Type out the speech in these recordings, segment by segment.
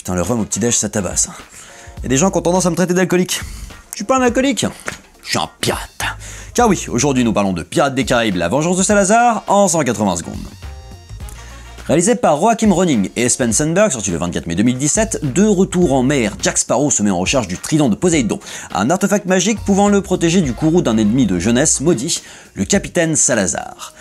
Putain, le rhum au petit-déj, ça tabasse. Il y a des gens qui ont tendance à me traiter d'alcoolique. Je suis pas un alcoolique, je suis un pirate. Car oui, aujourd'hui nous parlons de Pirates des Caraïbes, la vengeance de Salazar, en 180 secondes. Réalisé par Joachim Ronning et Espen Sandberg, sorti le 24 mai 2017, de retour en mer, Jack Sparrow se met en recherche du trident de Poséidon, un artefact magique pouvant le protéger du courroux d'un ennemi de jeunesse maudit, le capitaine Salazar.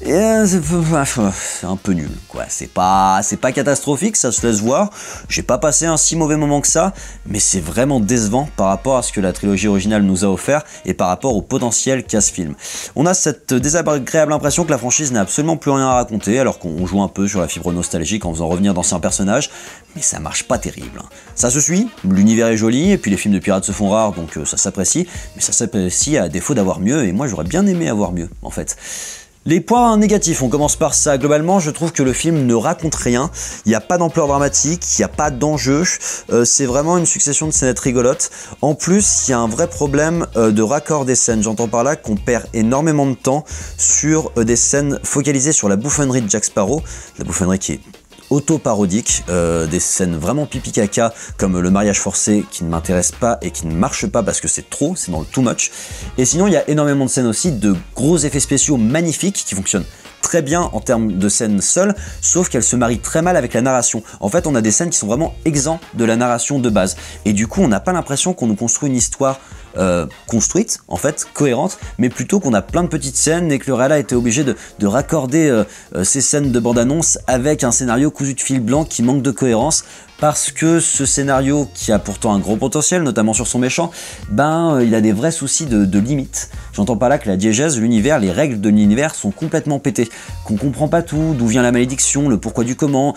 Et c'est un peu nul, quoi. C'est pas catastrophique, ça se laisse voir. J'ai pas passé un si mauvais moment que ça, mais c'est vraiment décevant par rapport à ce que la trilogie originale nous a offert et par rapport au potentiel qu'a ce film. On a cette désagréable impression que la franchise n'a absolument plus rien à raconter, alors qu'on joue un peu sur la fibre nostalgique en faisant revenir d'anciens personnages, mais ça marche pas terrible. Ça se suit, l'univers est joli, et puis les films de pirates se font rares, donc ça s'apprécie, mais ça s'apprécie à défaut d'avoir mieux, et moi j'aurais bien aimé avoir mieux, en fait. Les points négatifs, on commence par ça. Globalement, je trouve que le film ne raconte rien, il n'y a pas d'ampleur dramatique, il n'y a pas d'enjeu, c'est vraiment une succession de scénettes rigolotes. En plus, il y a un vrai problème de raccord des scènes, j'entends par là qu'on perd énormément de temps sur des scènes focalisées sur la bouffonnerie de Jack Sparrow, la bouffonnerie qui est auto-parodique, des scènes vraiment pipi caca comme le mariage forcé qui ne m'intéresse pas et qui ne marche pas parce que c'est trop, c'est dans le too much. Et sinon il y a énormément de scènes aussi de gros effets spéciaux magnifiques qui fonctionnent très bien en termes de scènes seules, sauf qu'elles se marient très mal avec la narration. En fait on a des scènes qui sont vraiment exemptes de la narration de base et du coup on n'a pas l'impression qu'on nous construit une histoire construite, en fait, cohérente, mais plutôt qu'on a plein de petites scènes et que le réal a été obligé de raccorder ces scènes de bande-annonce avec un scénario cousu de fil blanc qui manque de cohérence, parce que ce scénario, qui a pourtant un gros potentiel, notamment sur son méchant, il a des vrais soucis de limites. J'entends pas là que la diégèse, l'univers, les règles de l'univers sont complètement pétées, qu'on comprend pas tout, d'où vient la malédiction, le pourquoi du comment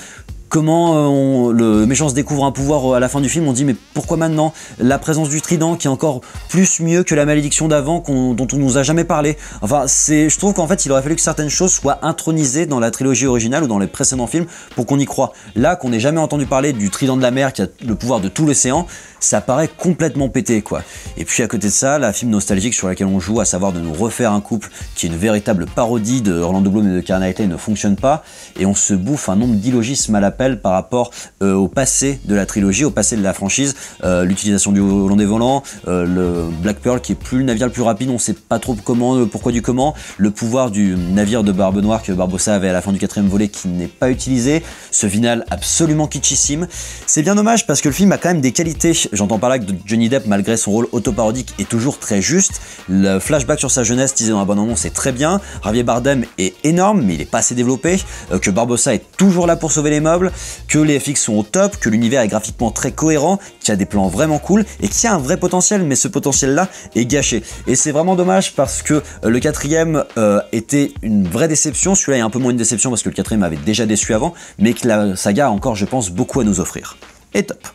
le méchant se découvre un pouvoir à la fin du film, on dit mais pourquoi maintenant? La présence du trident qui est encore plus mieux que la malédiction d'avant dont on nous a jamais parlé. Enfin, je trouve qu'en fait il aurait fallu que certaines choses soient intronisées dans la trilogie originale ou dans les précédents films pour qu'on y croie. Là, qu'on n'ait jamais entendu parler du trident de la mer qui a le pouvoir de tout l'océan, ça paraît complètement pété, quoi. Et puis à côté de ça, la film nostalgique sur laquelle on joue, à savoir de nous refaire un couple qui est une véritable parodie de Orlando Bloom et de Keira Knightley, ne fonctionne pas, et on se bouffe un nombre d'illogismes à l'appel par rapport au passé de la trilogie, au passé de la franchise, l'utilisation du hollandais volant, le Black Pearl qui est plus le navire le plus rapide, on sait pas trop comment, pourquoi du comment, le pouvoir du navire de Barbe Noire que Barbossa avait à la fin du 4e volet qui n'est pas utilisé, ce final absolument kitschissime. C'est bien dommage parce que le film a quand même des qualités. J'entends par là que Johnny Depp, malgré son rôle autoparodique, est toujours très juste. Le flashback sur sa jeunesse, disait dans la bande-annonce, c'est très bien. Javier Bardem est énorme, mais il est pas assez développé. Que Barbossa est toujours là pour sauver les meubles. Que les FX sont au top. Que l'univers est graphiquement très cohérent. Qu'il y a des plans vraiment cool. Et qu'il y a un vrai potentiel, mais ce potentiel-là est gâché. Et c'est vraiment dommage parce que le 4e était une vraie déception. Celui-là est un peu moins une déception parce que le 4e avait déjà déçu avant. Mais que la saga a encore, je pense, beaucoup à nous offrir. Et top.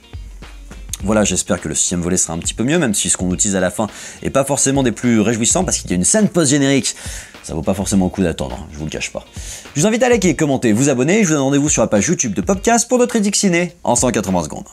Voilà, j'espère que le 6e volet sera un petit peu mieux, même si ce qu'on utilise à la fin est pas forcément des plus réjouissants, parce qu'il y a une scène post-générique. Ça vaut pas forcément le coup d'attendre, je vous le cache pas. Je vous invite à liker, commenter, vous abonner, et je vous donne rendez-vous sur la page YouTube de Popcast pour d'autres critiques ciné en 180 secondes.